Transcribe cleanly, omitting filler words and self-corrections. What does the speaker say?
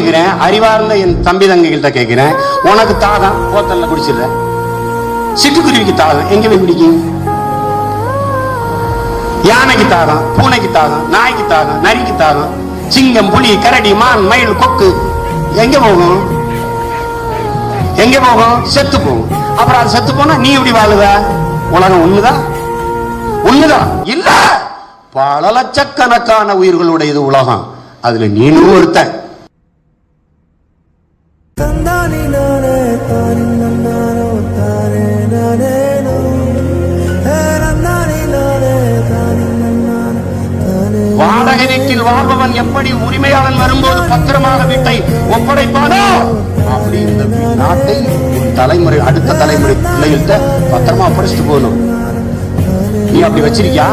கேட்கிறேன், அறிவார்ந்த என் தம்பி தங்கைகள்கிட்ட கேட்கிறேன், உனக்கு தாகம் போத்தல்ல குடிச்சிடுற, சிட்டுக்குருவிக்கு தாகம் எங்க போய் பிடிக்கும்? யானைக்கு தாகம், பூனைக்கு தாகம், நாய்க்கு தாகம், நரிக்கு தாகம், சிங்கம், புலி, கரடி, மான், மயில், கொக்கு எங்க போகும்? எங்க போகும்? செத்து போகும். அப்புறம் அது செத்து போனா நீ எப்படி வாழுவ? உலகம் ஒண்ணுதான், ஒண்ணுதான் இல்ல, பல லட்சக்கணக்கான உயிர்களுடைய இது உலகம். அதுல நீனும் ஒருத்தன். வாடகை வீட்டில் வாழ்பவன் எப்படி உரிமையாளன் வரும்போது பத்திரமாக வீட்டை ஒப்படைப்பானோ அப்படி இந்த நாட்டை தலைமுறை, அடுத்த தலைமுறை பிள்ளைகள்கிட்ட பத்திரமா ஒப்படைச்சிட்டு போகணும். நீ அப்படி வச்சிருக்கியா?